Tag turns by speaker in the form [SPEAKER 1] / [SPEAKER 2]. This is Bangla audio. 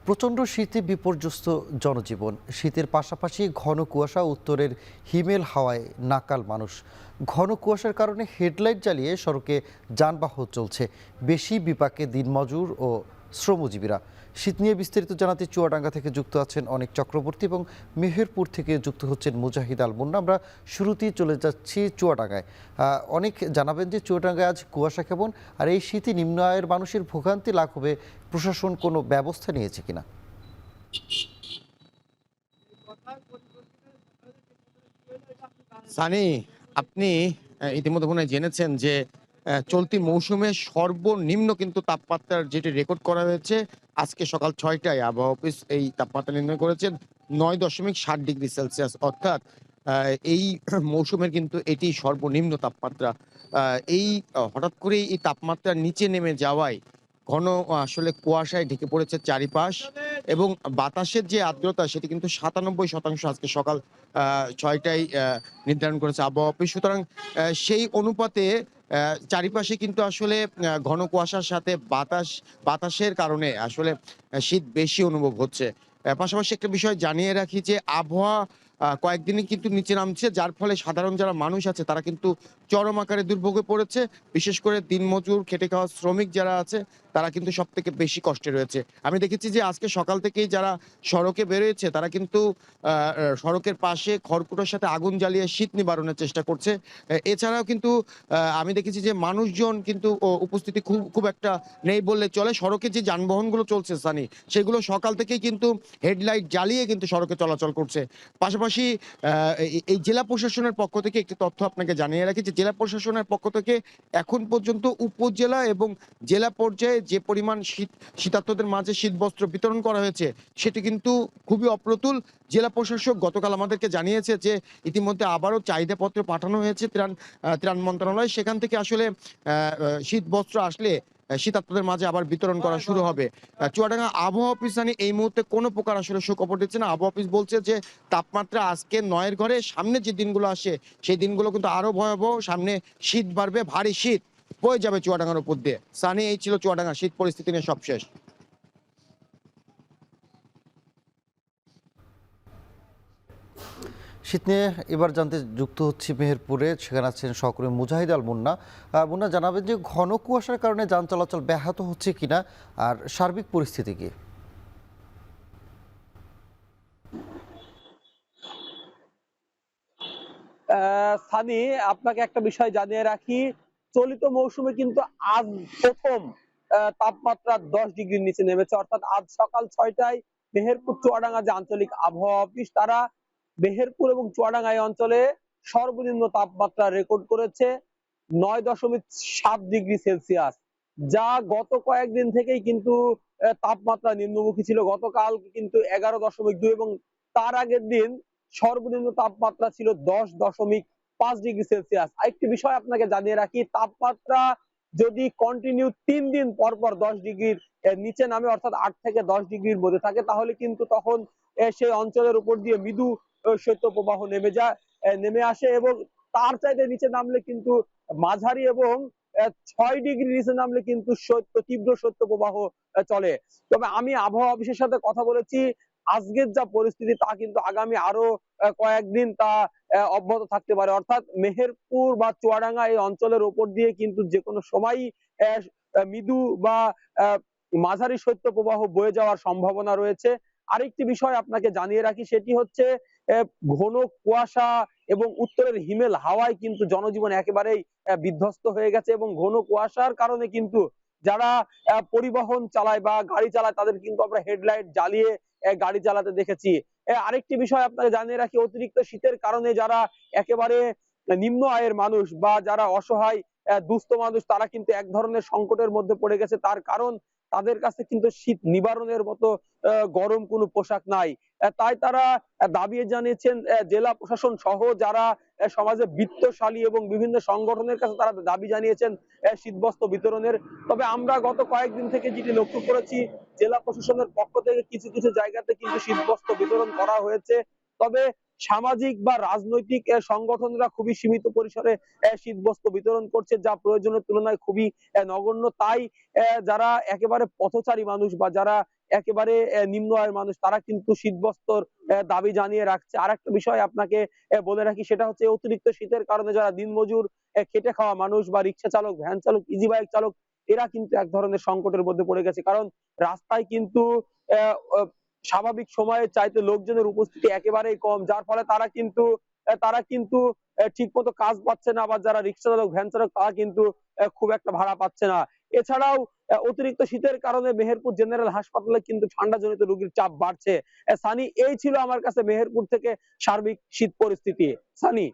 [SPEAKER 1] প্রচণ্ড শীতে বিপর্যস্ত জনজীবন। শীতের পাশাপাশি ঘন কুয়াশা, উত্তরের হিমেল হাওয়ায় নাকাল মানুষ। ঘন কুয়াশার কারণে হেডলাইট জ্বালিয়ে সড়কে যানবাহন চলছে। বেশি বিপাকে দিনমজুর ও শ্রমজীবীরা। শীত নিয়ে বিস্তারিত জানাতে চুয়াডাঙ্গা থেকে যুক্ত আছেন অনেক চক্রবর্তী এবং মেহেরপুর থেকে যুক্ত হচ্ছেন মুজাহিদ আল মুন্না। আমরা শুরুতেই চলে যাচ্ছি চুয়াডাঙ্গায়। অনেক জানাবেন যে চুয়াডাঙ্গায় আজ কুয়াশা কেমন, আর এই শীতে নিম্ন আয়ের মানুষের ভোগান্তি লাঘবে প্রশাসন কোনো ব্যবস্থা নিয়েছে কিনা?
[SPEAKER 2] সানি, আপনি ইতিমধ্যে মনে হয় জেনেছেন যে চলতি মৌসুমে সর্বনিম্ন কিন্তু তাপমাত্রার যেটি রেকর্ড করা হয়েছে আজকে সকাল ৬টায় আবহাওয়া অফিস এই তাপমাত্রা নির্ণয় করেছেন ৯.৭ ডিগ্রি সেলসিয়াস, অর্থাৎ এই মৌসুমের কিন্তু এটি সর্বনিম্ন তাপমাত্রা। এই হঠাৎ করেই এই তাপমাত্রার নিচে নেমে যাওয়ায় ঘন আসলে কুয়াশায় ঢেকে পড়েছে চারিপাশ, এবং বাতাসের যে আর্দ্রতা সেটি কিন্তু ৯৭% আজকে সকাল ৬টায় নির্ধারণ করেছে আবহাওয়া অফিস। সুতরাং সেই অনুপাতে চারিপাশে কিন্তু আসলে ঘন কুয়াশার সাথে বাতাসের কারণে আসলে শীত বেশি অনুভব হচ্ছে। পাশাপাশি একটা বিষয় জানিয়ে রাখি যে আবহাওয়া কয়েকদিনই কিন্তু নিচে নামছে, যার ফলে সাধারণ যারা মানুষ আছে তারা কিন্তু চরম আকারে দুর্ভোগে পড়েছে। বিশেষ করে দিনমজুর, খেটে খাওয়া শ্রমিক যারা আছে তারা কিন্তু সবথেকে বেশি কষ্টে রয়েছে। আমি দেখেছি যে আজকে সকাল থেকেই যারা সড়কে বেরিয়েছে তারা কিন্তু সড়কের পাশে খড়কুটোর সাথে আগুন জ্বালিয়ে শীত নিবারণের চেষ্টা করছে। এছাড়াও কিন্তু আমি দেখেছি যে মানুষজন কিন্তু উপস্থিতি খুব খুব একটা নেই বললে চলে। সড়কে যে যানবাহনগুলো চলছে সানি, সেগুলো সকাল থেকেই কিন্তু হেডলাইট জ্বালিয়ে কিন্তু সড়কে চলাচল করছে। পাশাপাশি এই জেলা প্রশাসনের পক্ষ থেকে একটি তথ্য আপনাকে জানিয়ে রাখি যে জেলা প্রশাসনের পক্ষ থেকে এখন পর্যন্ত উপজেলা এবং জেলা পর্যায়ে যে পরিমাণ শীতার্তদের মাঝে শীতবস্ত্র বিতরণ করা হয়েছে সেটি কিন্তু খুবই অপ্রতুল। জেলা প্রশাসক গতকাল আমাদেরকে জানিয়েছে যে ইতিমধ্যে আবারও চাহিদাপত্র পাঠানো হয়েছে ত্রাণ মন্ত্রণালয়, সেখান থেকে আসলে শীতবস্ত্র আসলে শীতার্তদের মাঝে আবার বিতরণ করা শুরু হবে। চুয়াডাঙ্গা আবহাওয়া অফিস এই মুহূর্তে কোনো প্রকার আসলে সুখবর দিচ্ছে না। আবহাওয়া অফিস বলছে যে তাপমাত্রা আজকে ৯-এর ঘরে, সামনে যে দিনগুলো আসে সেই দিনগুলো কিন্তু আরো ভয়াবহ। সামনে শীত বাড়বে, ভারী শীত বয়ে যাবে চুয়াডাঙ্গার উপর দিয়ে। সানি, এই ছিল চুয়াডাঙ্গা শীত পরিস্থিতি নিয়ে সবশেষ।
[SPEAKER 1] শীত নিয়ে এবার জানতে যুক্ত হচ্ছি মেহেরপুরে, সেখানে আছেন সহকর্মী মুজাহিদ আল মুন্না। মুন্না, জানাবেন যে ঘন কুয়াশার কারণে যান চলাচল ব্যাহত হচ্ছে কিনা আর সার্বিক পরিস্থিতি কি?
[SPEAKER 3] সানি, আপনাকে একটা বিষয় জানিয়ে রাখি, চলিত মৌসুমে কিন্তু আজ প্রথম তাপমাত্রা 10 ডিগ্রির নিচে নেমেছে। অর্থাৎ আজ সকাল 6টায় মেহেরপুর চুয়াডাঙ্গা যে আঞ্চলিক আবহাওয়া অফিস, তারা মেহেরপুর এবং চুয়াডাঙ্গা এই অঞ্চলে সর্বনিম্ন তাপমাত্রা রেকর্ড করেছে 9.7 ডিগ্রি সেলসিয়াস, যা গত কয়েকদিন থেকেই কিন্তু তাপমাত্রা নিম্নমুখী ছিল। গতকাল কিন্তু 11.2, এবং তার আগের দিন সর্বনিম্ন তাপমাত্রা ছিল 10.5 ডিগ্রি সেলসিয়াস। আরেকটি বিষয় আপনাকে জানিয়ে রাখি, তাপমাত্রা যদি কন্টিনিউ 3 দিন পর পর 10 ডিগ্রির নিচে নামে, অর্থাৎ 8 থেকে 10 ডিগ্রির মধ্যে থাকে, তাহলে কিন্তু তখন সেই অঞ্চলের উপর দিয়ে মৃদু শৈত্যপ্রবাহ নেমে আসে, এবং তার চাইতে নিচে নামলে কিন্তু মাঝারি, এবং 6 ডিগ্রি নিচে নামলে কিন্তু তীব্র শৈত্যপ্রবাহ চলে। তবে আমি আবহাওয়া অফিসের সাথে কথা বলেছি, আজকের যা পরিস্থিতি তা কিন্তু আগামী আরো কয়েকদিন তা অব্যাহত থাকতে পারে। অর্থাৎ মেহেরপুর বা চুয়াডাঙ্গা এই অঞ্চলের উপর দিয়ে কিন্তু যে কোনো সময়ই মৃদু বা মাঝারি শৈত্যপ্রবাহ বয়ে যাওয়ার সম্ভাবনা রয়েছে। আরেকটি বিষয় আপনাকে জানিয়ে রাখি, সেটি হচ্ছে ঘন কুয়াশা এবং উত্তরের হিমেল হাওয়ায় কিন্তু জনজীবন একেবারেই বিধ্বস্ত হয়ে গেছে, এবং ঘন কুয়াশার কারণে কিন্তু যারা পরিবহন চালায় বা গাড়ি চালায় তাদের কিন্তু আমরা হেডলাইট জ্বালিয়ে গাড়ি চালাতে দেখেছি। আরেকটি বিষয় আপনাকে জানিয়ে রাখি, অতিরিক্ত শীতের কারণে যারা একেবারে নিম্ন আয়ের মানুষ বা যারা অসহায় দুস্থ মানুষ, তারা কিন্তু এক ধরনের সংকটের মধ্যে পড়ে গেছে। তার কারণ, তাদের কাছে কিন্তু শীত নিবারণের মতো গরম কোনো পোশাক নাই। তাই তারা দাবি জানিয়েছেন জেলা প্রশাসন সহ যারা সমাজে বিত্তশালী এবং বিভিন্ন সংগঠনের কাছে তারা দাবি জানিয়েছেন শীতবস্ত্র বিতরণের। তবে আমরা গত কয়েকদিন থেকে যেটি লক্ষ্য করেছি, জেলা প্রশাসনের পক্ষ থেকে কিছু কিছু জায়গাতে কিন্তু শীতবস্ত্র বিতরণ করা হয়েছে। তবে সামাজিক বা রাজনৈতিক সংগঠনরা খুবই সীমিত পরিসরে শীতবস্ত্র বিতরণ করছে, যা প্রয়োজনের তুলনায় খুবই নগণ্য। তাই যারা একেবারে পথচারী মানুষ বা যারা একেবারে নিম্ন আয়ের মানুষ, তারা কিন্তু শীতবস্ত্রর দাবি জানিয়ে রাখছে। আরেকটা বিষয় আপনাকে বলে রাখি, সেটা হচ্ছে অতিরিক্ত শীতের কারণে যারা দিনমজুর, খেটে খাওয়া মানুষ বা রিক্সা চালক, ভ্যান চালক, ইজি বাইক চালক, এরা কিন্তু এক ধরনের সংকটের মধ্যে পড়ে গেছে। কারণ রাস্তায় কিন্তু আহ, আহ, স্বাভাবিক সময়ের চাইতে লোকজনের উপস্থিতি একেবারেই কম, যার ফলে তারা কিন্তু ঠিক মতো কাজ পাচ্ছে না, আবার যারা রিক্সা চালক, ভ্যান চালক, তারা কিন্তু খুব একটা ভাড়া পাচ্ছে না। এছাড়াও অতিরিক্ত শীতের কারণে মেহেরপুর জেনারেল হাসপাতালে কিন্তু ঠান্ডাজনিত রোগীর চাপ বাড়ছে। সানি, এই ছিল আমার কাছে মেহেরপুর থেকে সার্বিক শীত পরিস্থিতি। সানি।